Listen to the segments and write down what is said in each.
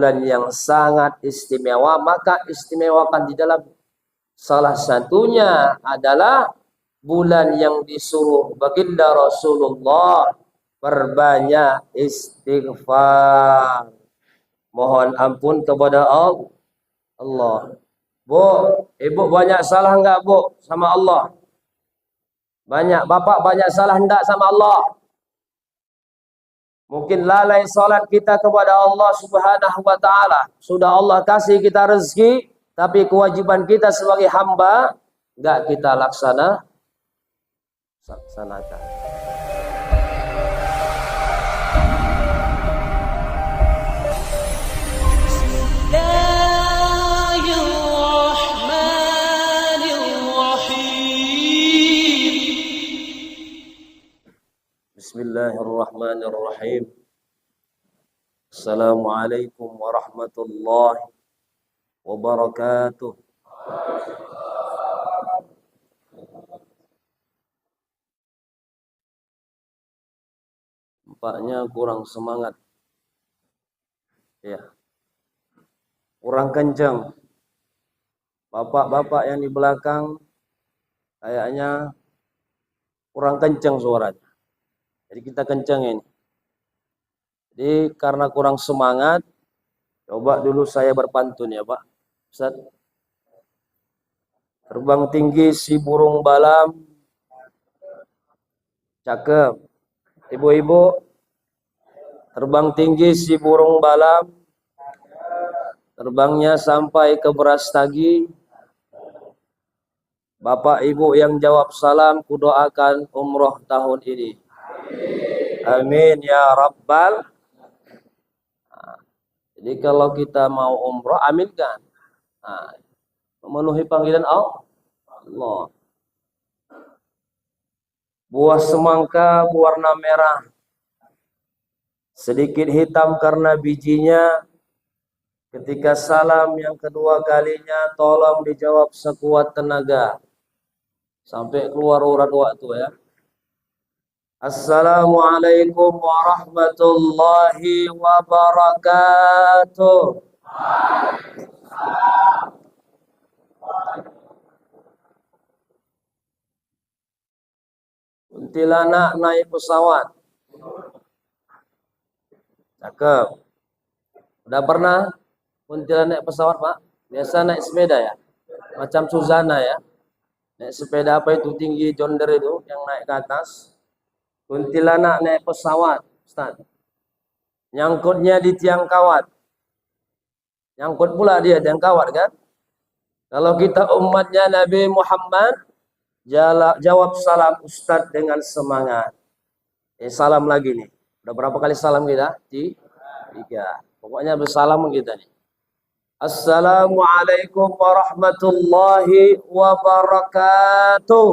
bulan yang sangat istimewa, maka istimewakan di dalam. Salah satunya adalah bulan yang disuruh baginda Rasulullah berbanyak istighfar, mohon ampun kepada Allah. Bu, ibu banyak salah enggak bu sama Allah? Banyak. Bapak banyak salah enggak sama Allah? Mungkin lalai salat kita kepada Allah Subhanahu wa taala. Sudah Allah kasih kita rezeki, tapi kewajiban kita sebagai hamba enggak kita laksanakan. Bismillahirrahmanirrahim. Assalamualaikum warahmatullahi wabarakatuh. Nampaknya kurang semangat. Ya. Kurang kencang. Bapak-bapak yang di belakang kayaknya kurang kencang suaranya. Jadi kita kencang ini. Jadi karena kurang semangat, coba dulu saya berpantun ya Pak. Ustaz. Terbang tinggi si burung balam. Cakep. Ibu-ibu. Terbang tinggi si burung balam. Terbangnya sampai ke Brastagi. Bapak Ibu yang jawab salam, kudoakan umroh tahun ini. Amin ya Rabbal. Jadi kalau kita mau umroh, aminkan. Memenuhi panggilan Allah. Buah semangka berwarna merah, sedikit hitam karena bijinya. Ketika salam yang kedua kalinya, tolong dijawab sekuat tenaga. Sampai keluar urat waktu ya. Assalamualaikum warahmatullahi wabarakatuh. Kuntilanak naik pesawat. Cakep. Udah pernah kuntilanak naik pesawat Pak? Biasa naik sepeda ya? Macam Suzana ya? Naik sepeda apa itu tinggi jonder itu yang naik ke atas. Kuntilanak naik pesawat, Ustaz. Nyangkutnya di tiang kawat. Nyangkut pula dia tiang kawat kan? Kalau kita umatnya Nabi Muhammad, jawab salam Ustaz dengan semangat. Salam lagi nih. Udah berapa kali salam kita? 3. Pokoknya bersalam kita nih. Assalamualaikum warahmatullahi wabarakatuh.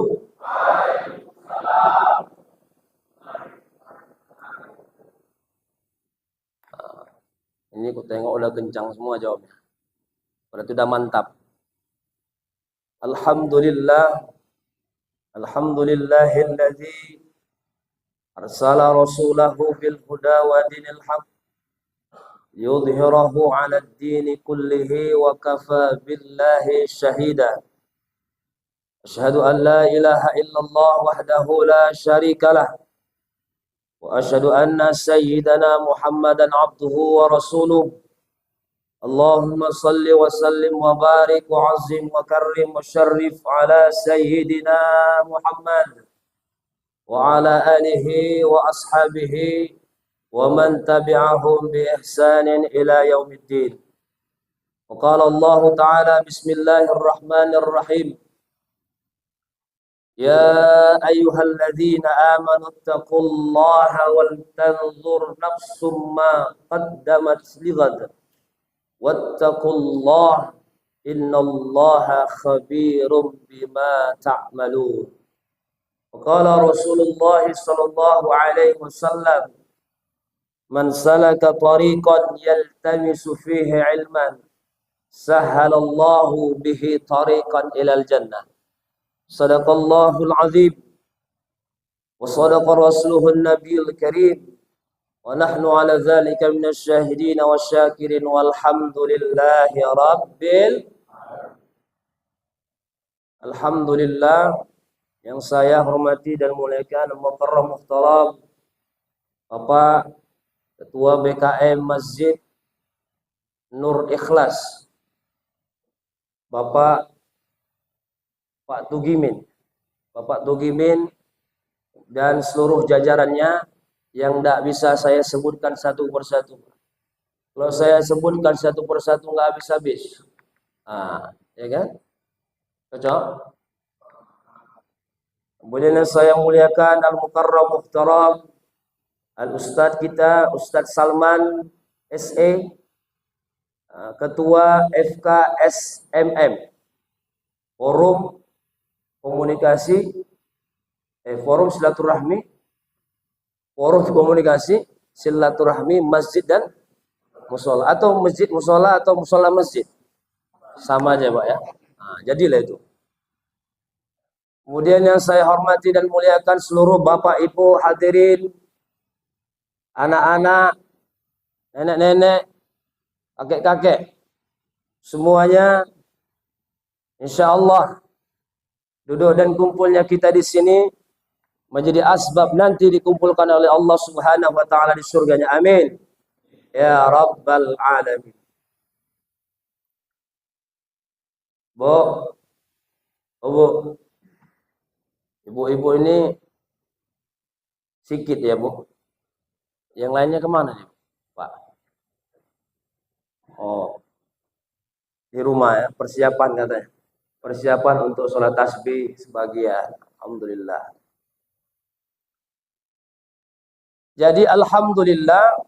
Ini aku tengok udah kencang semua jawabnya. Berarti udah mantap. Alhamdulillah. Alhamdulillahilladzi arsala rasulahu bil huda wa dinil haq yudhhirahu 'ala ad-din kullihi wa kafa billahi shahida. Asyhadu an la ilaha illallah wahdahu la syarikalah. Wa asyhadu anna sayyidana Muhammadan abduhu wa rasuluh. Allahumma salli wa sallim wa barik wa azim wa karrim wa syarrif ala sayyidina Muhammad wa ala alihi wa ashabihi wa man tabi'ahum bi ihsanin ila yaumiddin. Wa qala Allah ta'ala bismillahirrahmanirrahim. Ya ayyuhalladzina amanu taqullaha wal tanzur nafsum ma qaddamat lighad wattaqullaha innallaha khabirum bima ta'malun. Qala Rasulullah sallallahu alaihi wasallam, man salaka tariqan yaltamisu fihi ilman sahhalallahu bihi tariqan ilal jannah. Sadaqallahul azim wa sadaqa rasuluhun nabiyul karim wa nahnu ala dzalika minasyahidin wasyakirin walhamdulillahi rabbil. Alhamdulillah, yang saya hormati dan muliakan mukarram muhtaram Bapak Ketua BKM Masjid Nur Ikhlas, Bapak Tugimin, Bapak Tugimin dan seluruh jajarannya yang tidak bisa saya sebutkan satu persatu. Kalau saya sebutkan satu persatu nggak habis-habis. Ya kan? Cocok? Kemudian saya muliakan Al-Mukarram Muhtaram Al-Ustadz kita, Ustadz Salman SE, Ketua FKSMM, Forum Komunikasi, Forum Silaturahmi, Forum Komunikasi Silaturahmi Masjid dan Musola, atau Masjid Musola atau Musola Masjid, sama aja Pak ya. Jadilah itu. Kemudian yang saya hormati dan muliakan seluruh Bapak Ibu hadirin, anak-anak, nenek-nenek, kakek-kakek, semuanya, insya Allah duduk dan kumpulnya kita di sini menjadi asbab nanti dikumpulkan oleh Allah Subhanahu wa taala di surganya. Amin. Ya Rabbal Alamin. Bu, ibu-ibu ini sikit ya Bu. Yang lainnya kemana nih Pak? Oh, di rumah ya, persiapan katanya. Persiapan untuk sholat tasbih sebagian. Alhamdulillah. Jadi alhamdulillah,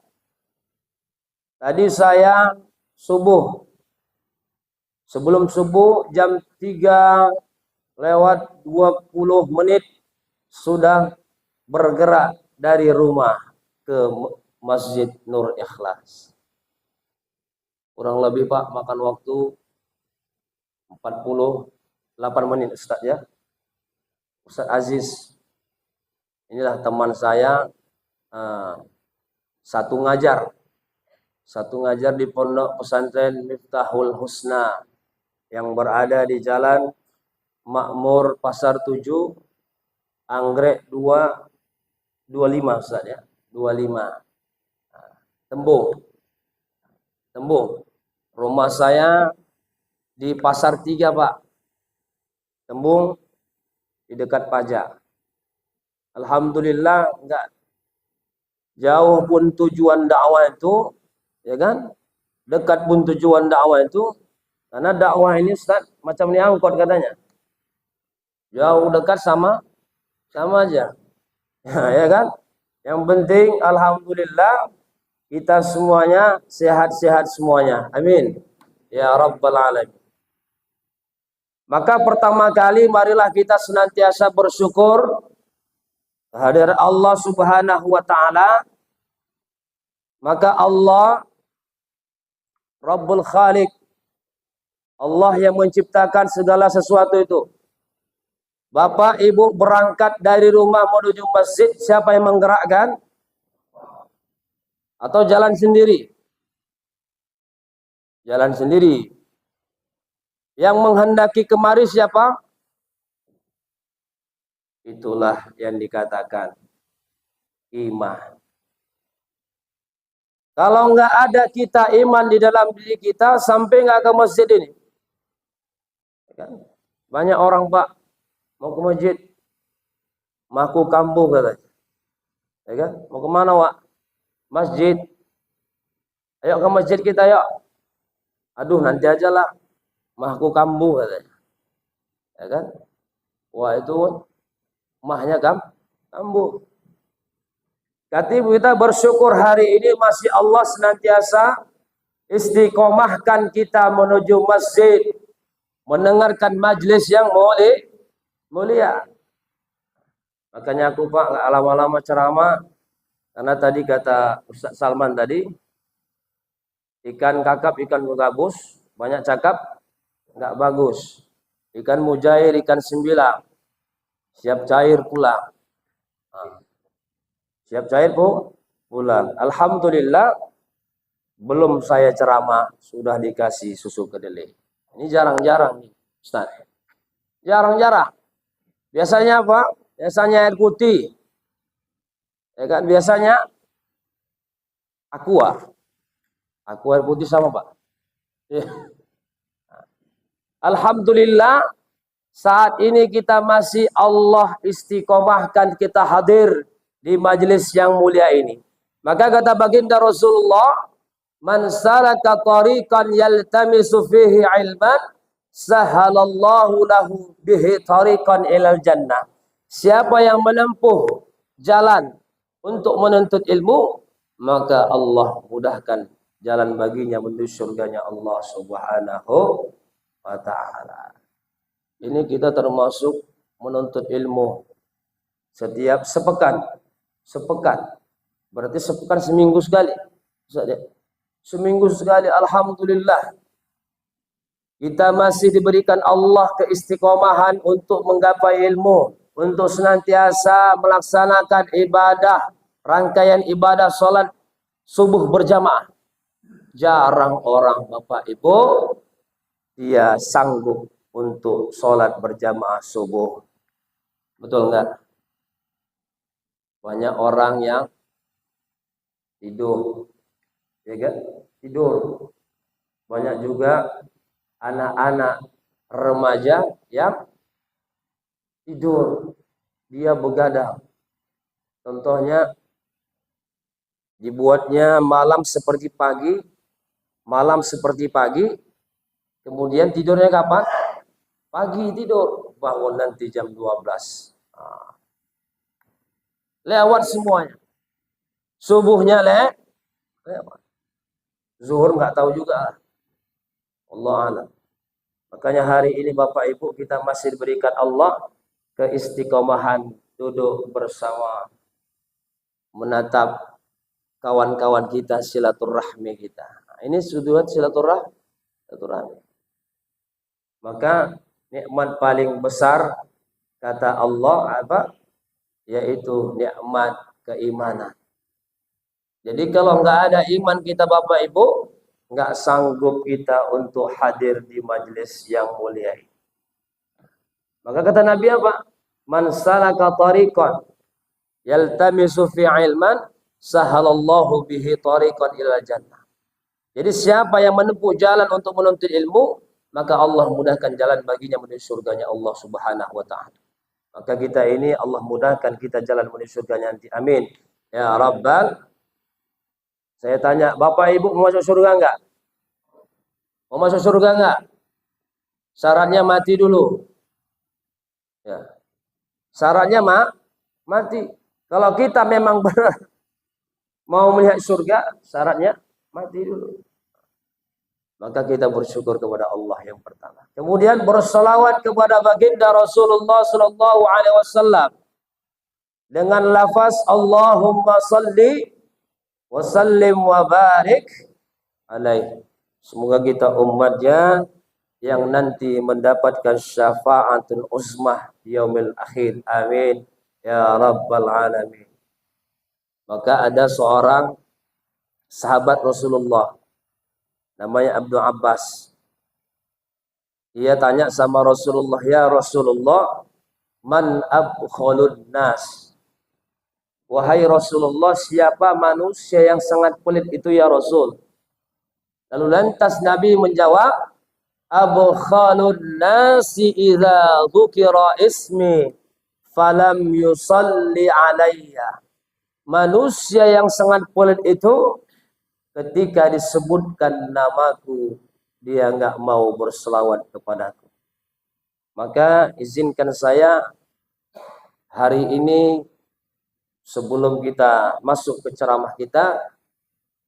tadi saya subuh, sebelum subuh jam 3:20 sudah bergerak dari rumah ke Masjid Nur Ikhlas. Kurang lebih Pak makan waktu 48 menit Ustaz ya. Ustaz Aziz, inilah teman saya, satu ngajar di Pondok Pesantren Miftahul Husna yang berada di Jalan Makmur Pasar 7, Anggrek 225 Ustaz ya. 25. Tembung. Rumah saya di Pasar 3 Pak. Tembung di dekat Pajak. Alhamdulillah, enggak jauh pun tujuan dakwah itu, ya kan? Dekat pun tujuan dakwah itu, karena dakwah ini Ustaz macam ni angkot katanya. Jauh dekat sama aja. Ya kan? Yang penting alhamdulillah kita semuanya sehat-sehat semuanya. Amin. Ya Rabbal Alamin. Maka pertama kali marilah kita senantiasa bersyukur kehadirat Allah Subhanahu wa taala. Maka Allah Rabbul Khaliq, Allah yang menciptakan segala sesuatu itu. Bapak Ibu berangkat dari rumah menuju masjid, siapa yang menggerakkan? Atau jalan sendiri? Jalan sendiri. Yang menghendaki kemari siapa? Itulah yang dikatakan iman. Kalau nggak ada kita iman di dalam diri kita, sampai nggak ke masjid ini. Banyak orang Pak mau ke masjid, maku kampung katanya. Ya kan? Mau kemana Wak? Masjid. Ayo ke masjid kita yuk. Aduh nanti aja lah. Mahku kampung katanya. Ya kan? Wah itu mahnya kampung. Kata ibu kita bersyukur hari ini masih Allah senantiasa istiqomahkan kita menuju masjid, mendengarkan majlis yang mulia. Makanya aku Pak nggak lama-lama ceramah, karena tadi kata Ustaz Salman tadi, ikan kakap, ikan gabus, banyak cakap nggak bagus. Ikan mujair, ikan sembilang, siap cair pulang. Siap cair bulan. Alhamdulillah belum saya ceramah sudah dikasih susu kedelai. Ini jarang-jarang nih, Ustaz. Jarang-jarang. Biasanya apa? Biasanya air putih. Ya kan? Biasanya aqua. Aqua air putih sama, Pak. Ya. Alhamdulillah saat ini kita masih Allah istiqomahkan kita hadir di majelis yang mulia ini. Maka kata baginda Rasulullah, "Man salaka tariqan yaltamisu fihi ilman, sahalallahu lahu bihi tariqan ilal jannah." Siapa yang menempuh jalan untuk menuntut ilmu, maka Allah mudahkan jalan baginya menuju surganya Allah Subhanahu wa ta'ala. Ini kita termasuk menuntut ilmu setiap sepekan. Sepekan. Berarti sepekan seminggu sekali. Seminggu sekali, alhamdulillah. Kita masih diberikan Allah keistiqomahan untuk menggapai ilmu, untuk senantiasa melaksanakan ibadah, rangkaian ibadah sholat subuh berjamaah. Jarang orang Bapak Ibu dia sanggup untuk sholat berjamaah subuh. Betul enggak? Banyak orang yang tidur, ya kan? Tidur. Banyak juga anak-anak remaja yang tidur. Dia begadang. Contohnya dibuatnya malam seperti pagi, kemudian tidurnya kapan? Pagi tidur, bangun nanti jam 12. Lewat semuanya. Subuhnya lewat. Zuhur nggak tahu juga. Allah alam. Makanya hari ini Bapak Ibu kita masih diberikan Allah keistiqomahan duduk bersama menatap kawan-kawan kita, silaturahmi kita. Nah, ini sudah silaturahmi. Maka nikmat paling besar kata Allah apa? Yaitu nikmat keimanan. Jadi kalau nggak ada iman kita Bapak Ibu, nggak sanggup kita untuk hadir di majelis yang mulia ini. Maka kata Nabi apa? Man salaka tariqan yaltamisu fi ilman, sahalallahu bihi tariqan ilal jannah. Jadi siapa yang menempuh jalan untuk menuntut ilmu, maka Allah mudahkan jalan baginya menuju surganya Allah Subhanahu wa ta'ala. Maka kita ini Allah mudahkan kita jalan menuju surganya nanti. Amin. Ya Rabbal. Saya tanya, Bapak Ibu mau masuk surga enggak? Mau masuk surga enggak? Syaratnya mati dulu. Ya. Syaratnya mati. Kalau kita memang benar mau melihat surga, syaratnya mati dulu. Maka kita bersyukur kepada Allah yang pertama. Kemudian bersolawat kepada baginda Rasulullah sallallahu alaihi wasallam dengan lafaz Allahumma salli wa sallim wa barik alaihi. Semoga kita umatnya yang nanti mendapatkan syafaatul uzmah yaumil akhir. Amin ya rabbal alamin. Maka ada seorang sahabat Rasulullah namanya Abdul Abbas. Dia tanya sama Rasulullah, "Ya Rasulullah, man abkhulun nas?" Wahai Rasulullah, siapa manusia yang sangat pelit itu ya Rasul? Lalu lantas Nabi menjawab, abkhulun nasi idza dzukira ismi falam yusalli alayya. Manusia yang sangat pelit itu ketika disebutkan namaku, dia enggak mau berselawat kepadaku. Maka izinkan saya hari ini sebelum kita masuk ke ceramah kita,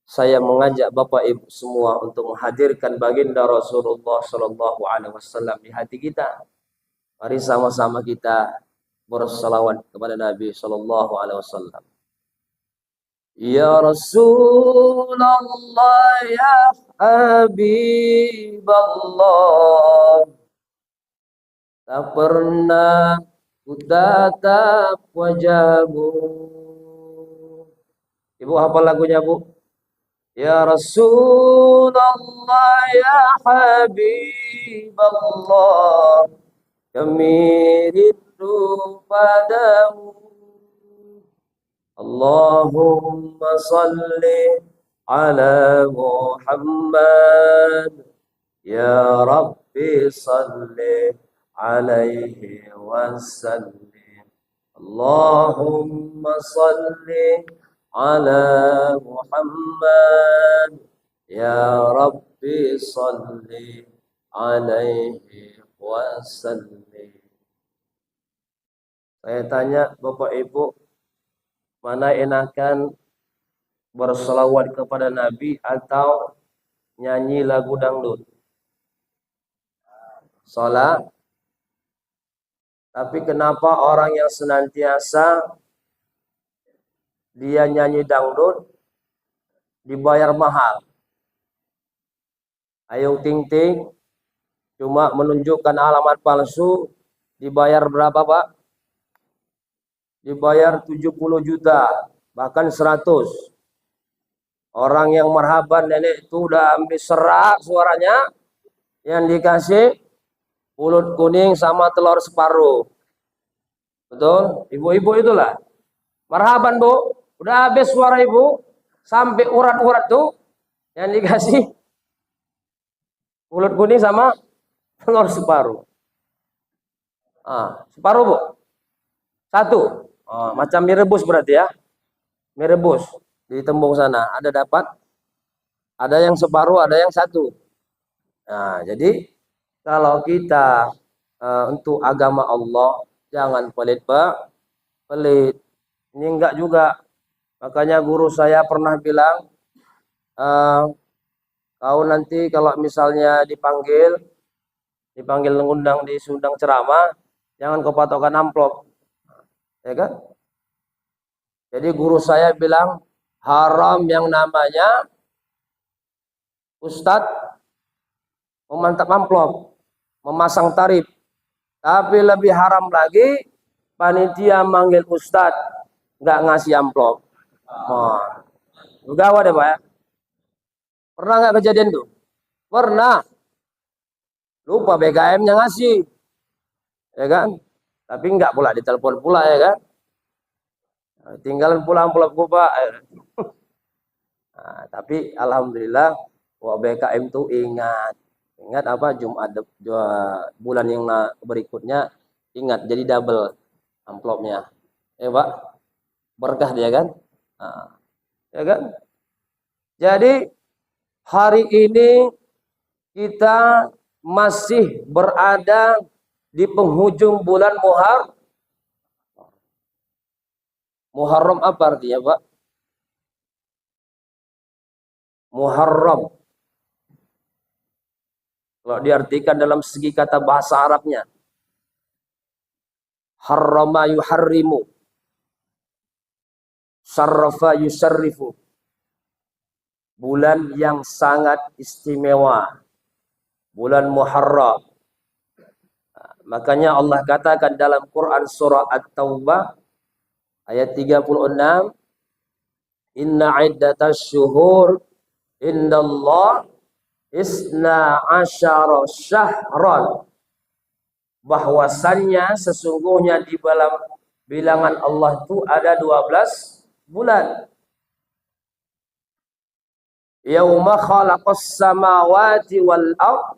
saya mengajak Bapak Ibu semua untuk menghadirkan baginda Rasulullah sallallahu alaihi wasallam di hati kita. Mari sama-sama kita berselawat kepada Nabi sallallahu alaihi wasallam. Ya Rasulullah ya Habiballah, tak pernah ku tatap wajahmu. Ibu hafal lagunya, Bu? Ya Rasulullah, ya Habiballah, kami rindu padamu. Allahumma salli ala Muhammad, ya Rabbi salli alaihi wasallim. Allahumma salli ala Muhammad, ya Rabbi salli alaihi wasallim. Saya tanya Bapak Ibu, mana enakan berselawat kepada Nabi atau nyanyi lagu dangdut? Salat. Tapi kenapa orang yang senantiasa dia nyanyi dangdut dibayar mahal? Ayo ting ting cuma menunjukkan alamat palsu dibayar berapa, Pak? Dibayar 70 juta, bahkan 100. Orang yang marhaban nenek itu udah ambil serak suaranya, yang dikasih pulut kuning sama telur separuh. Betul? Ibu-ibu itulah. Marhaban, Bu. Udah habis suara ibu, sampai urat-urat tuh yang dikasih pulut kuning sama telur separuh. Separuh, Bu. 1. Macam mie rebus berarti ya. Mie rebus di Tembung sana ada dapat, ada yang separuh, ada yang 1. Nah, jadi kalau kita untuk agama Allah jangan pelit, Pak. Pelit. Ini enggak juga. Makanya guru saya pernah bilang, kau nanti kalau misalnya dipanggil ngundang di Sundang ceramah, jangan kau patokan amplop. Ya kan? Jadi guru saya bilang, haram yang namanya ustadz memantap amplop, memasang tarif. Tapi lebih haram lagi panitia manggil ustadz nggak ngasih amplop. Gawat deh, Pak ya. Pernah nggak kejadian tuh? Pernah. Lupa BKM-nya ngasih. Ya kan? Tapi nggak pula ditelepon pula, ya kan? Tinggalan pula amplopku, Pak. Nah, tapi alhamdulillah BKM tuh ingat apa, Jumat bulan yang berikutnya ingat, jadi double amplopnya. Pak, berkah dia kan? Nah, ya kan? Jadi hari ini kita masih berada di penghujung bulan Muharram. Apa artinya, Pak? Muharram. Kalau diartikan dalam segi kata bahasa Arabnya, harrama yuharrimu, syarrafa yusarrifu. Bulan yang sangat istimewa, bulan Muharram. Makanya Allah katakan dalam Quran surah At-Taubah ayat 36, inna iddatasy syuhur indallah isna asyara syahran. Bahwasannya sesungguhnya di dalam bilangan Allah itu ada 12 bulan. Yauma khalaqas samawati wal ard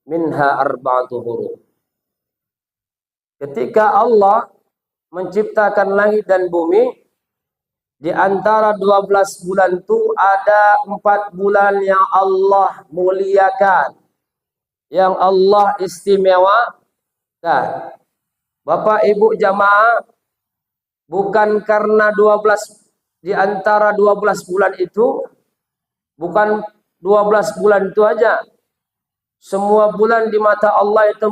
minha arba'atu hurum. Ketika Allah menciptakan langit dan bumi, di antara 12 bulan itu ada 4 bulan yang Allah muliakan, yang Allah istimewakan. Bapak Ibu jamaah, bukan karena 12 di antara 12 bulan itu, bukan 12 bulan itu aja. Semua bulan di mata Allah itu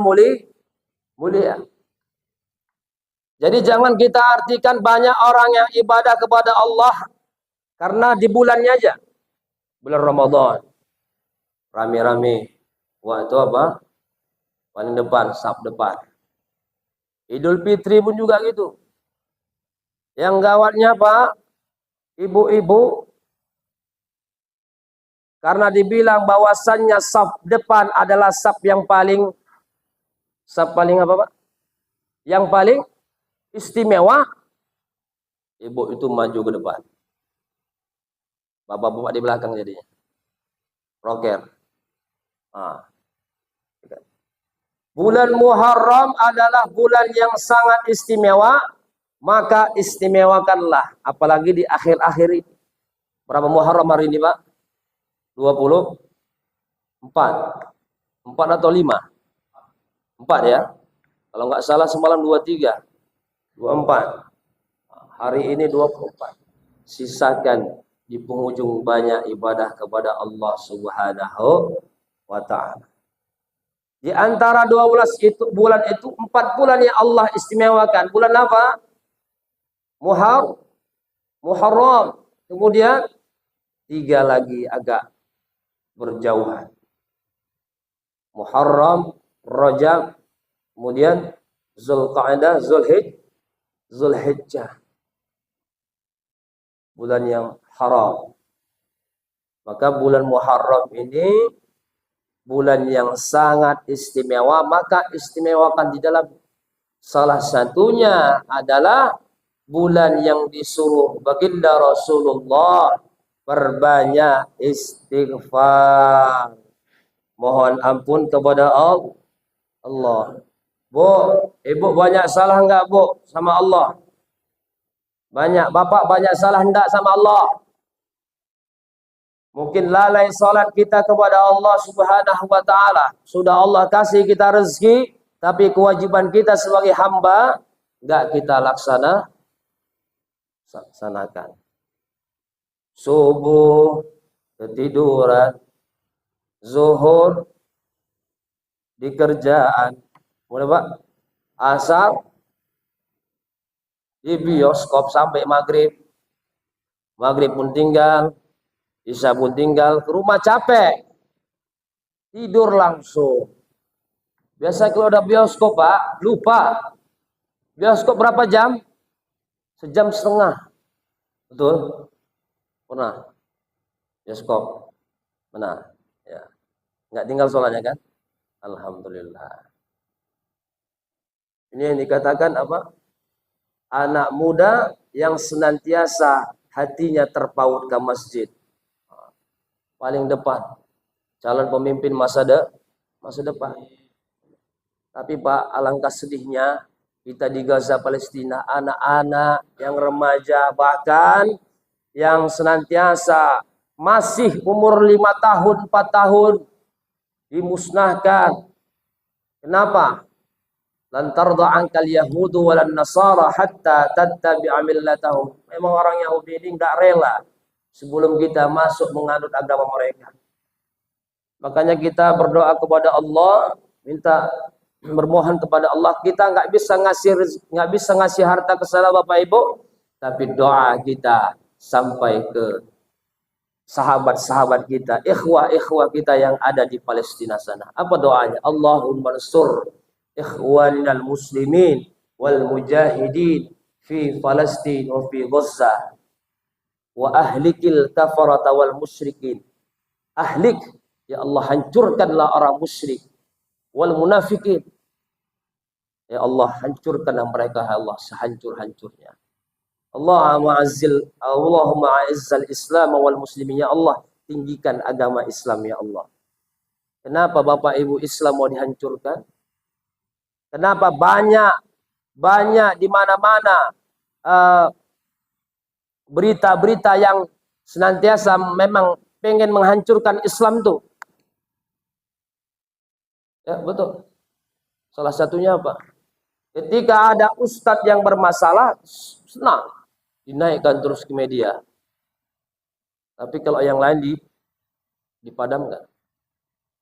mulia. Jadi jangan kita artikan banyak orang yang ibadah kepada Allah karena di bulannya aja. Bulan Ramadan. Rame-rame. Wah, itu apa? Paling depan, saf depan. Idul Fitri pun juga gitu. Yang gawatnya, Pak, ibu-ibu, karena dibilang bahwasannya saf depan adalah saf yang paling apa Pak? Yang paling istimewa, ibu itu maju ke depan. Bapak-bapak di belakang jadinya. Rocker. Nah. Bulan Muharram adalah bulan yang sangat istimewa, maka istimewakanlah, apalagi di akhir-akhir ini. Berapa Muharram hari ini, Pak? 24. 4 atau 5? 4 ya. Kalau nggak salah semalam 23. 24. Hari ini 24. Sisakan di penghujung banyak ibadah kepada Allah Subhanahu wa taala. Di antara 12 itu bulan itu 4 bulan yang Allah istimewakan. Bulan apa? Muharram. Kemudian 3 lagi agak berjauhan. Muharram, Rajab, kemudian Zulqa'dah, Zulhijjah. Bulan yang haram. Maka bulan Muharram ini bulan yang sangat istimewa, maka istimewakan di dalam salah satunya adalah bulan yang disuruh baginda Rasulullah perbanyak istighfar, mohon ampun kepada Allah. Bu, ibu banyak salah enggak bu sama Allah? Banyak. Bapak banyak salah enggak sama Allah? Mungkin lalai salat kita kepada Allah Subhanahu wa taala. Sudah Allah kasih kita rezeki, tapi kewajiban kita sebagai hamba enggak kita laksanakan. Subuh ketiduran, zuhur di kerjaan, boleh Pak? Asar di bioskop sampai maghrib. Maghrib pun tinggal, Isya pun tinggal, ke rumah capek, tidur langsung. Biasa kalau ada bioskop Pak, lupa. Bioskop berapa jam? 1,5 jam. Betul? Pernah? Bioskop? Benar? Ya. Nggak tinggal sholatnya kan? Alhamdulillah. Ini yang dikatakan apa? Anak muda yang senantiasa hatinya terpaut ke masjid. Paling depan, calon pemimpin masa depan. Tapi Pak, alangkah sedihnya kita di Gaza Palestina, anak-anak yang remaja bahkan yang senantiasa masih umur 5 tahun, 4 tahun dimusnahkan. Kenapa? Lan tarda ankal yahudu walan nasara hatta tattabi'a millatahum. Memang orang Yahudi ini enggak rela sebelum kita masuk menganut agama mereka. Makanya kita berdoa kepada Allah, minta bermohon kepada Allah. Kita nggak bisa ngasih harta ke sana Bapak Ibu, tapi doa kita sampai ke sahabat-sahabat kita, ikhwah-ikhwah kita yang ada di Palestina sana. Apa doanya? Allahumma ansur ikhwaninal muslimin wal mujahidin fi Palestin wa fi Gaza. Wa ahlikil kafarata wal musyrikin. Ahlik, ya Allah, hancurkanlah orang musyrik, wal munafikin, ya Allah, hancurkanlah mereka, ya Allah, sehancur-hancurnya. Allahumma a'izzal Islam wal muslimin, ya Allah, tinggikan agama Islam, ya Allah. Kenapa Bapak Ibu Islam mau dihancurkan? Kenapa banyak di mana-mana berita-berita yang senantiasa memang pengen menghancurkan Islam tuh. Ya, betul. Salah satunya apa? Ketika ada ustadz yang bermasalah, senang dinaikkan terus ke media. Tapi kalau yang lain dipadam nggak?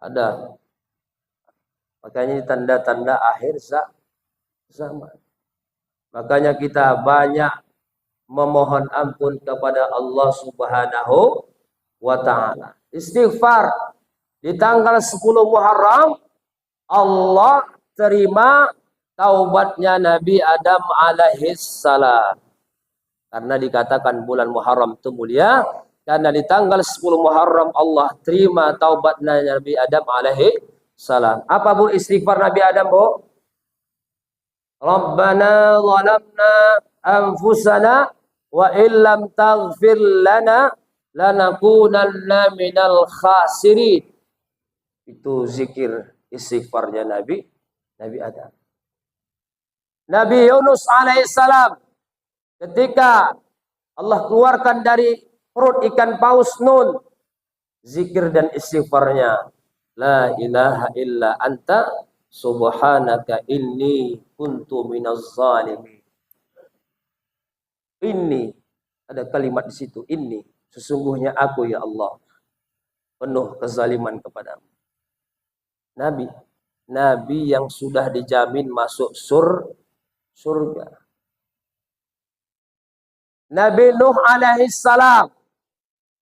Ada. Makanya tanda-tanda akhir zaman. Makanya kita banyak memohon ampun kepada Allah Subhanahu wa taala. Istighfar di tanggal 10 Muharram, Allah terima taubatnya Nabi Adam alaihissalam. Karena dikatakan bulan Muharram itu mulia karena di tanggal 10 Muharram Allah terima taubat Nabi Adam alaihi salam. Apa Bu istighfar Nabi Adam, Bu? Rabbana zalamna anfusana wa illam taghfir lana lanakunanna minal khasirin. Itu zikir istighfarnya Nabi Adam. Nabi Yunus alaihissalam ketika Allah keluarkan dari perut ikan paus Nun, zikir dan istighfarnya, la ilaha illa anta subhanaka inni kuntu minaz zalimin. Ini ada kalimat di situ, ini sesungguhnya aku ya Allah penuh kezaliman kepadamu. Nabi yang sudah dijamin masuk surga. Nabi Nuh alaihissalam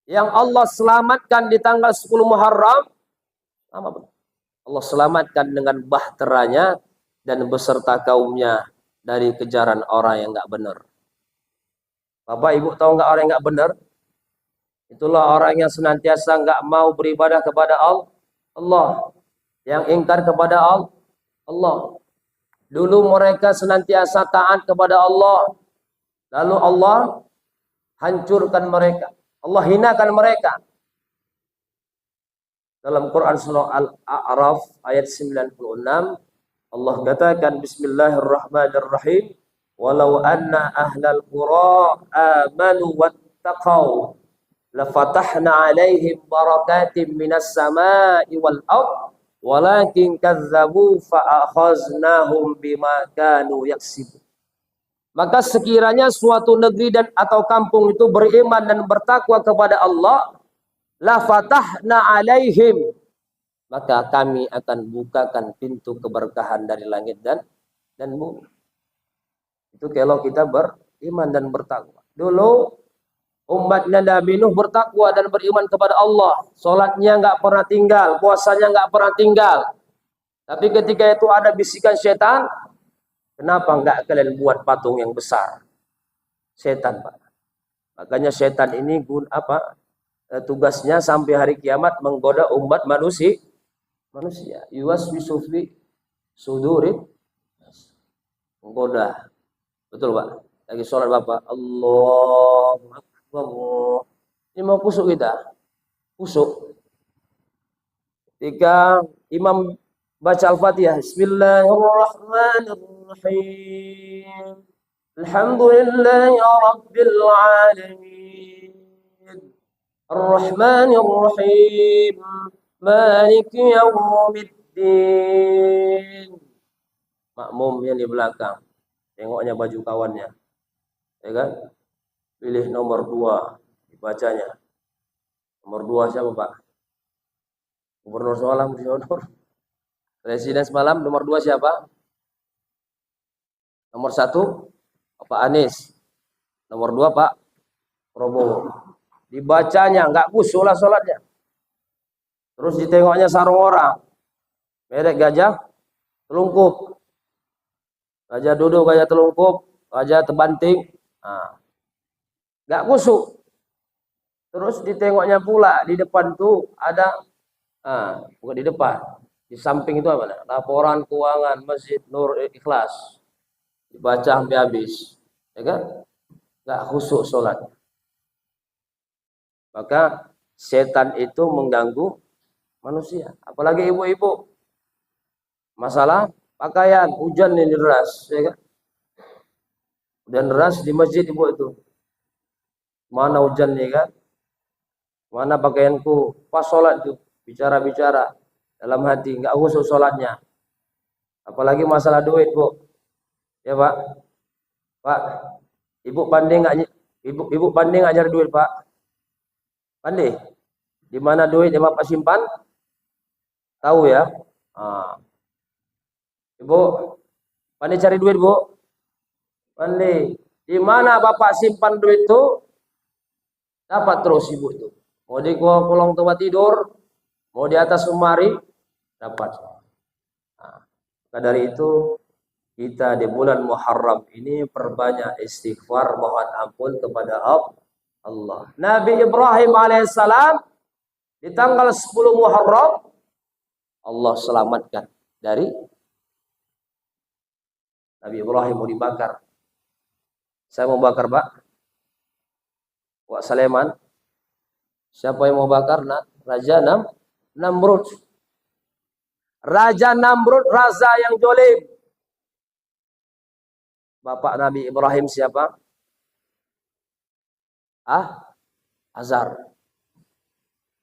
yang Allah selamatkan di tanggal 10 Muharram. Allah selamatkan dengan bahteranya dan beserta kaumnya dari kejaran orang yang nggak benar. Bapak Ibu tahu nggak orang yang nggak benar? Itulah orang yang senantiasa nggak mau beribadah kepada Allah, yang ingkar kepada Allah. Dulu mereka senantiasa taat kepada Allah, lalu Allah hancurkan mereka, Allah hinakan mereka. Dalam Quran surah Al-A'raf ayat 96 Allah katakan bismillahirrahmanirrahim walau anna ahlal qura amanu wattaqau lafatahna alaihim barakatim minas samai wal ardh walakin kazzabu fa'akhaznahum bima kanu yaksibun. Maka sekiranya suatu negeri dan atau kampung itu beriman dan bertakwa kepada Allah, la fatahna alaihim, maka kami akan bukakan pintu keberkahan dari langit dan bumi. Itu kalau kita beriman dan bertakwa. Dulu umatnya Nabi Nuh bertakwa dan beriman kepada Allah. Sholatnya nggak pernah tinggal, puasanya nggak pernah tinggal. Tapi ketika itu ada bisikan setan, kenapa nggak kalian buat patung yang besar? Setan, Pak. Makanya setan ini tugasnya sampai hari kiamat menggoda umat manusia. Yuwaswisu fi sudurin, menggoda. Betul, Pak. Lagi sholat Bapak, Allahu Akbar. Ini mau kusuk kita. Kusuk. Ketika imam baca Al-Fatihah, Bismillahirrahmanirrahim. Alhamdulillahi Rabbil Alamin. Ar-Rahmanirrahim. Maliki Yawmiddin. Makmum yang di belakang. Tengoknya baju kawannya. Ya kan? Pilih nomor 2 dibacanya. Nomor 2 siapa, Pak? Gubernur semalam Presiden semalam nomor 2 siapa? Nomor 1 Pak Anies. Nomor 2 Pak Prabowo. Dibacanya nggak khusyuk lah sholatnya. Terus ditengoknya sarung orang. Merek gajah telungkup. Gajah duduk, gajah telungkup, gajah terbanting. Nah, nggak kusuk. Terus ditengoknya pula di depan tuh ada, bukan di depan, di samping itu apa? Laporan keuangan Masjid Nur Ikhlas, dibaca sampai habis, ya kan? Nggak khusyuk sholat. Maka setan itu mengganggu manusia, apalagi ibu-ibu. Masalah pakaian, hujan ini deras, ya kan? Hujan deras di masjid ibu itu. Mana hujan nih kan? Mana pakaianku? Pas sholat tuh bicara-bicara dalam hati, nggak khusyuk sholatnya. Apalagi masalah duit, Bu. Ya, Pak. Pak, ibu pandai nggak? Ibu pandai nggak nyari duit, Pak? Pandai. Di mana duit yang Bapak simpan? Tahu ya? Ibu, pandai cari duit, Bu? Pandai. Di mana Bapak simpan duit itu? Dapat terus ibu itu. Mau di kolong tempat tidur, mau di atas lemari, dapat. Nah, maka dari itu kita di bulan Muharram ini perbanyak istighfar, mohon ampun kepada Allah. Nabi Ibrahim alaihissalam di tanggal 10 Muharram Allah selamatkan dari Nabi Ibrahim mau dibakar. Saya mau bakar, Pak. Wak Saleman. Siapa yang mau bakar? Raja Namrud. Raja Namrud, raja yang jolim. Bapak Nabi Ibrahim siapa? Azar.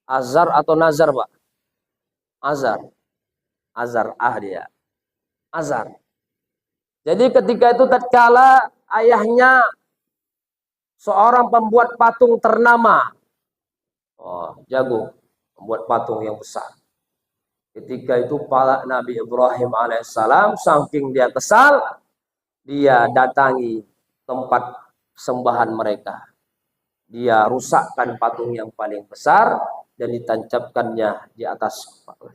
Azar atau Nazar, Pak? Azar, dia. Azar. Jadi ketika itu tatkala ayahnya seorang pembuat patung ternama. Jago, membuat patung yang besar. Ketika itu para Nabi Ibrahim alaihissalam, saking dia kesal, dia datangi tempat sembahan mereka. Dia rusakkan patung yang paling besar dan ditancapkannya di atas kepala.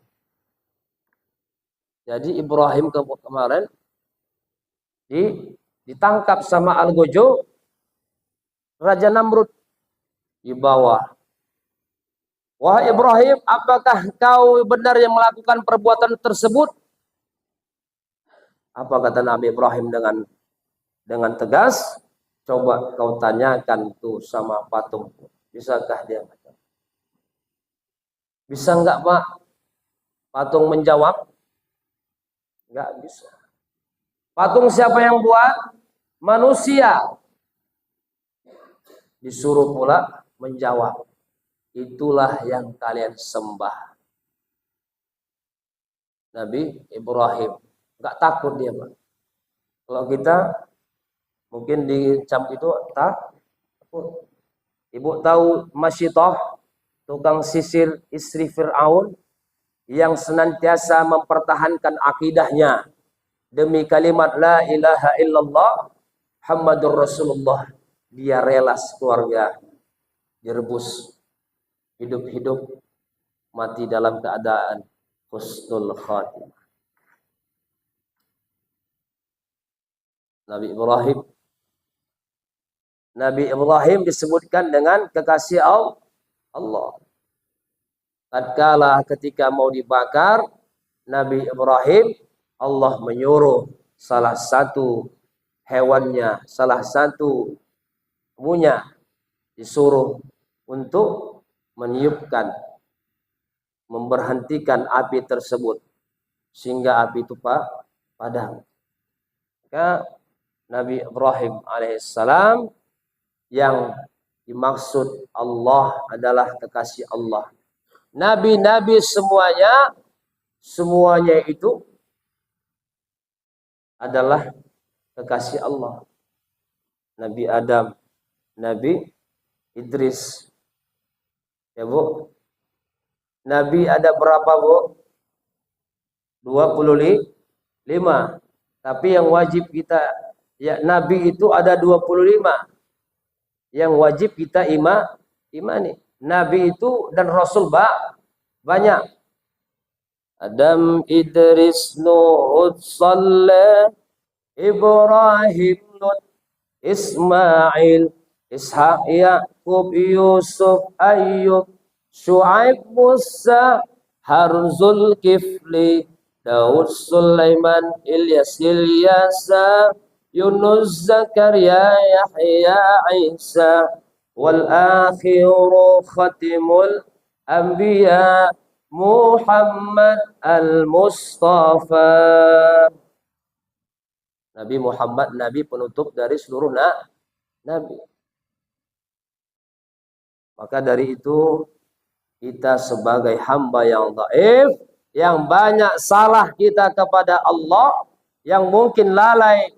Jadi Ibrahim kemarin ditangkap sama Algojo, Raja Namrud, di bawah. Wahai Ibrahim, apakah kau benar yang melakukan perbuatan tersebut? Apa kata Nabi Ibrahim dengan tegas? Coba kau tanyakan tuh sama patung, bisakah dia? Bisa enggak, Pak? Patung menjawab? Enggak bisa. Patung siapa yang buat? Manusia. Disuruh pula menjawab. Itulah yang kalian sembah. Nabi Ibrahim. Enggak takut dia, Pak. Kalau kita mungkin dicap itu takut. Ibu tahu Masyitah, tukang sisir istri Fir'aun yang senantiasa mempertahankan akidahnya demi kalimat la ilaha illallah Muhammadur Rasulullah. Dia rela keluarga direbus hidup-hidup, mati dalam keadaan husnul khatimah. Nabi Ibrahim disebutkan dengan kekasih Allah. Tatkala ketika mau dibakar, Nabi Ibrahim, Allah menyuruh salah satu hewannya, salah satu punya disuruh untuk meniupkan, memberhentikan api tersebut sehingga api itu padam. Maka Nabi Ibrahim alaihissalam yang dimaksud Allah adalah kekasih Allah. Nabi-nabi semuanya itu adalah kekasih Allah. Nabi Adam, Nabi Idris. Ya, Bu. Nabi ada berapa, Bu? 25. Tapi yang wajib kita, ya, Nabi itu ada 25. Yang wajib kita imani. Nabi itu dan Rasul banyak. Adam, Idris, Nuh, Saleh, Ibrahim, Lut, Ismail, Ishaq, Yaqub, Yusuf, Ayyub, Shu'aib, Musa, Harun, Zulkifli, Daud, Sulaiman, Ilyas, Ilyasa, Yunus, Zakaria, Yahya, Isa, wal akhiru khatimul anbiya Muhammad al-Mustafa. Nabi Muhammad, Nabi penutup dari seluruh Nabi. Maka dari itu kita sebagai hamba yang dhaif, yang banyak salah kita kepada Allah, yang mungkin lalai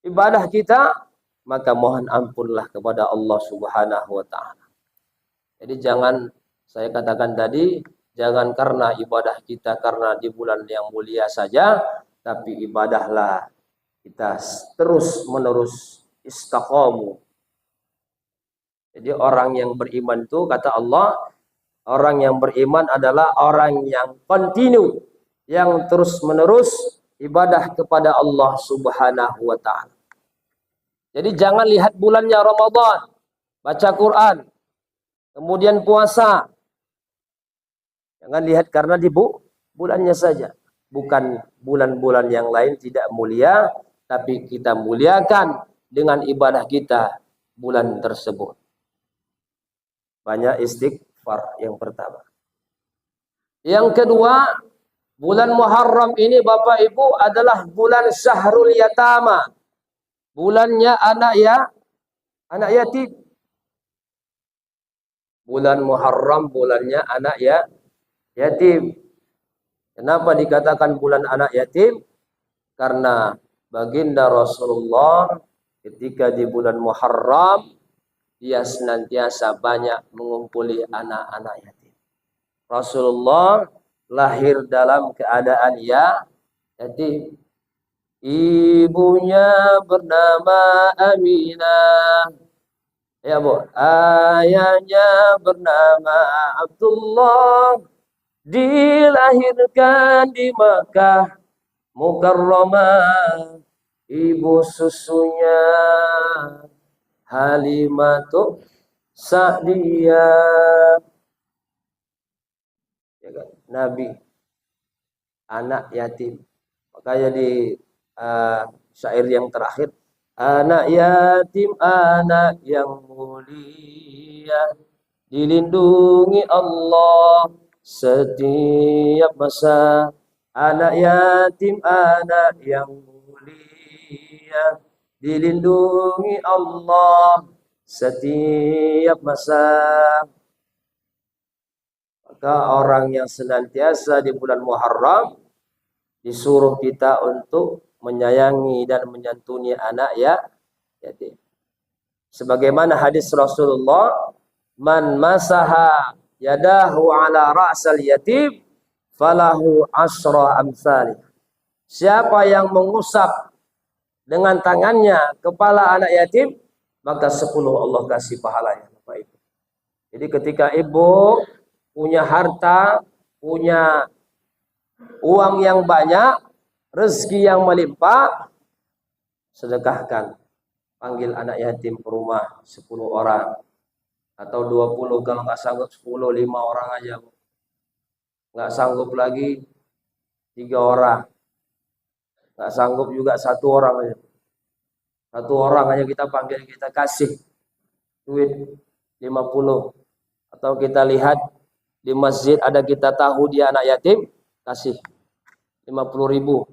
ibadah kita, maka mohon ampunlah kepada Allah Subhanahu wa taala. Jadi jangan, saya katakan tadi, jangan karena ibadah kita karena di bulan yang mulia saja, tapi ibadahlah kita terus menerus istiqomah. Jadi orang yang beriman itu, kata Allah, orang yang beriman adalah orang yang kontinu, yang terus menerus ibadah kepada Allah Subhanahu wa taala. Jadi jangan lihat bulannya Ramadan, baca Quran, kemudian puasa. Jangan lihat karena di bulannya saja. Bukan bulan-bulan yang lain tidak mulia, tapi kita muliakan dengan ibadah kita bulan tersebut. Banyak istighfar yang pertama. Yang kedua, bulan Muharram ini Bapak Ibu adalah bulan Syahrul Yatama. Bulannya anak yatim. Bulan Muharram bulannya anak yatim. Kenapa dikatakan bulan anak yatim? Karena baginda Rasulullah ketika di bulan Muharram dia senantiasa banyak mengumpuli anak-anak yatim. Rasulullah lahir dalam keadaan yatim. Ibunya bernama Aminah. Ya Bu, ayahnya bernama Abdullah. Dilahirkan di Makkah Mukarramah. Ibu susunya Halimatu Sa'diyah. Ya kan? Nabi anak yatim. Makanya di syair yang terakhir, anak yatim, anak yang mulia, dilindungi Allah setiap masa. Anak yatim, anak yang mulia, dilindungi Allah setiap masa. Maka orang yang senantiasa di bulan Muharram disuruh kita untuk menyayangi dan menyantuni anak yatim. Sebagaimana hadis Rasulullah, man masaha yadahu ala ra'sal yatim falahu asra amsalih. Siapa yang mengusap dengan tangannya kepala anak yatim, maka 10 Allah kasih pahalanya. Jadi ketika ibu punya harta, punya uang yang banyak, rezeki yang melimpah, sedekahkan. Panggil anak yatim ke rumah 10 orang. Atau 20, kalau nggak sanggup 10, 5 orang aja. Nggak sanggup lagi 3 orang. Nggak sanggup juga 1 orang aja. 1 orang aja kita panggil, kita kasih duit 50. Atau kita lihat di masjid ada kita tahu dia anak yatim, kasih 50.000.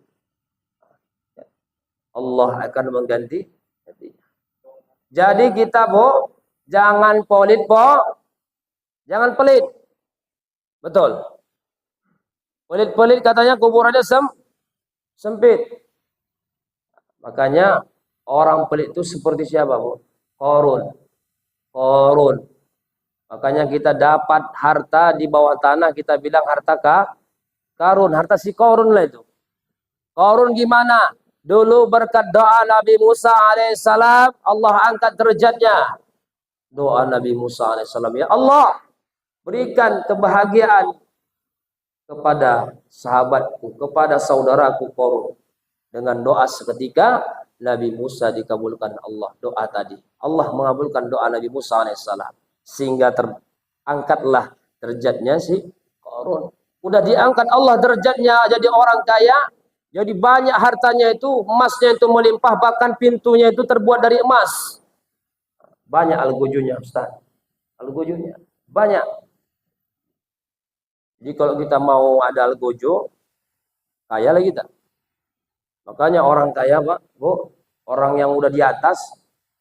Allah akan mengganti. Jadi kita jangan pelit, jangan pelit. Betul. Pelit-pelit katanya kuburannya sempit. Makanya orang pelit itu seperti siapa, Bu? Korun. Makanya kita dapat harta di bawah tanah, kita bilang harta karun, harta si Korun lah itu. Korun gimana? Dulu berkat doa Nabi Musa alaihissalam, Allah angkat derajatnya. Doa Nabi Musa alaihissalam, ya Allah, berikan kebahagiaan kepada sahabatku, kepada saudaraku Korun. Dengan doa seketika, Nabi Musa dikabulkan Allah doa tadi. Allah mengabulkan doa Nabi Musa alaihissalam. Sehingga terangkatlah derajatnya si Korun. Udah diangkat Allah derajatnya jadi orang kaya. Jadi banyak hartanya itu, emasnya itu melimpah, bahkan pintunya itu terbuat dari emas. Banyak algojonya, Ustaz. Algojonya banyak. Jadi kalau kita mau ada algojo, kaya lah kita. Makanya orang kaya, Pak, Bu, orang yang udah di atas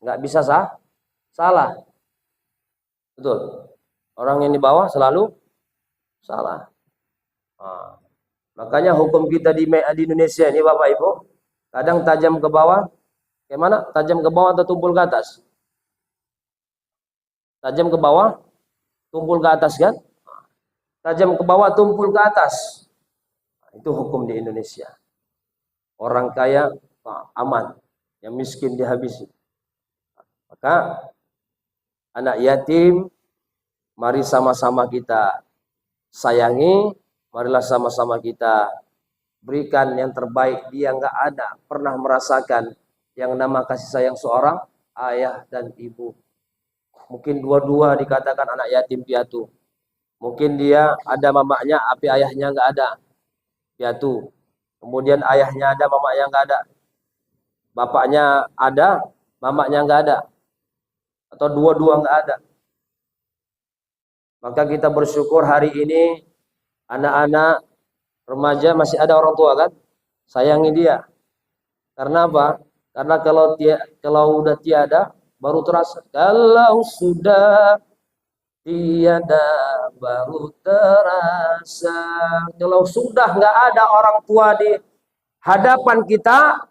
nggak bisa salah. Betul. Orang yang di bawah selalu salah. Nah, makanya hukum kita di Indonesia ini Bapak Ibu, kadang tajam ke bawah, kayak mana? Tajam ke bawah atau tumpul ke atas? Tajam ke bawah, tumpul ke atas kan? Tajam ke bawah, tumpul ke atas. Itu hukum di Indonesia. Orang kaya aman, yang miskin dihabisi. Maka anak yatim, mari sama-sama kita sayangi. Marilah sama-sama kita berikan yang terbaik. Dia nggak ada pernah merasakan yang nama kasih sayang seorang ayah dan ibu. Mungkin dua-dua dikatakan anak yatim piatu. Mungkin dia ada mamanya, tapi ayahnya nggak ada, piatu. Kemudian ayahnya ada, mamanya nggak ada. Bapaknya ada, mamanya nggak ada. Atau dua-dua nggak ada. Maka kita bersyukur hari ini anak-anak remaja masih ada orang tua kan? Sayangi dia. Karena apa? Karena kalau udah tiada baru terasa. Kalau sudah tiada baru terasa. Kalau sudah nggak ada orang tua di hadapan kita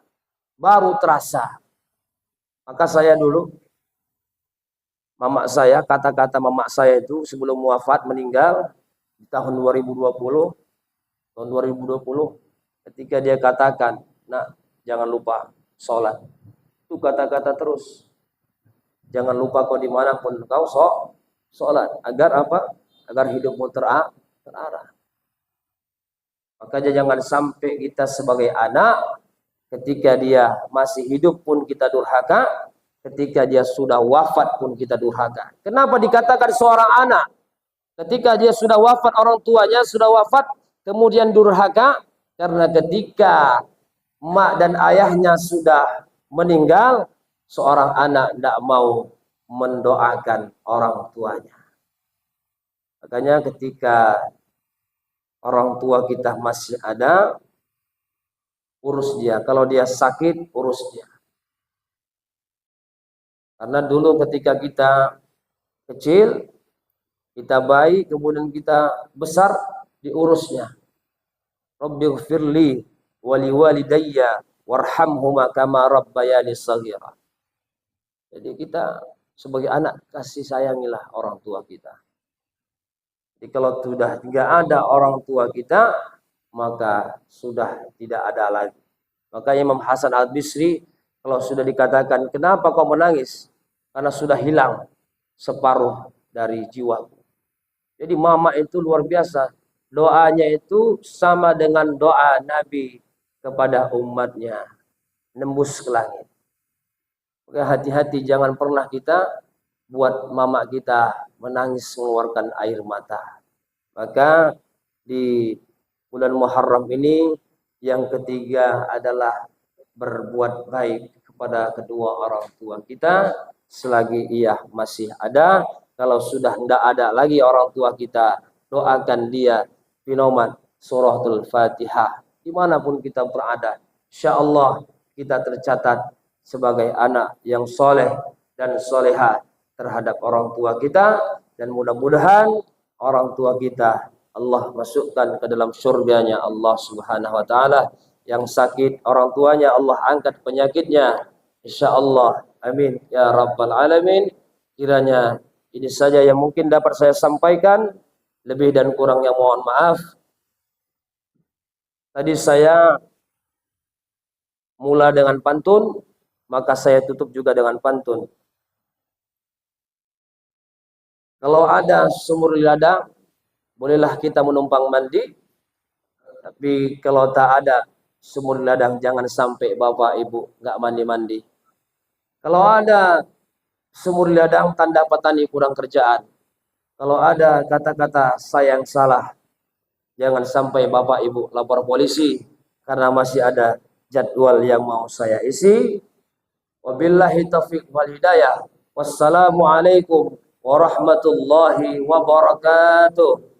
baru terasa. Maka saya dulu, kata-kata mamak saya itu sebelum wafat meninggal di tahun 2020, ketika dia katakan, "Nak, jangan lupa sholat." Itu kata-kata terus. Jangan lupa kau dimanapun kau sholat. Agar apa? Agar hidupmu terarah. Makanya jangan sampai kita sebagai anak, ketika dia masih hidup pun kita durhaka, ketika dia sudah wafat pun kita durhaka. Kenapa dikatakan seorang anak? Ketika dia sudah wafat, orang tuanya sudah wafat, kemudian durhaka, karena ketika mak dan ayahnya sudah meninggal, seorang anak tidak mau mendoakan orang tuanya. Makanya ketika orang tua kita masih ada, urus dia. Kalau dia sakit, urus dia. Karena dulu ketika kita kecil, kita bayi, kemudian kita besar, diurusnya. Rabbighfirli wali walidayya warhamhuma kama rabbayani shaghira. Jadi kita sebagai anak kasih sayangilah orang tua kita. Jadi kalau sudah tidak ada orang tua kita, maka sudah tidak ada lagi. Maka Imam Hasan Al-Bisri kalau sudah dikatakan, "Kenapa kau menangis?" Karena sudah hilang separuh dari jiwaku. Jadi mama itu luar biasa. Doanya itu sama dengan doa Nabi kepada umatnya, nembus ke langit. Maka hati-hati, jangan pernah kita buat mama kita menangis mengeluarkan air mata. Maka di bulan Muharram ini yang ketiga adalah berbuat baik kepada kedua orang tua kita selagi ia masih ada. Kalau sudah tidak ada lagi orang tua kita, doakan dia binomat suratul Fatihah dimanapun kita berada. Insya Allah kita tercatat sebagai anak yang soleh dan soleha terhadap orang tua kita, dan mudah-mudahan orang tua kita Allah masukkan ke dalam surganya Allah Subhanahu wa taala. Yang sakit orang tuanya Allah angkat penyakitnya, insya Allah. Amin ya rabbal alamin. Kiranya ini saja yang mungkin dapat saya sampaikan, lebih dan kurangnya mohon maaf. Tadi saya mula dengan pantun, maka saya tutup juga dengan pantun. Kalau ada sumur di ladang, bolehlah kita menumpang mandi. Tapi kalau tak ada sumur di ladang, jangan sampai bapak ibu nggak mandi-mandi. Kalau ada sumur di ladang, tanda petani kurang kerjaan. Kalau ada kata-kata saya yang salah, jangan sampai bapak ibu lapor polisi, karena masih ada jadwal yang mau saya isi. Wabillahi taufiq wal hidayah. Wassalamualaikum warahmatullahi wabarakatuh.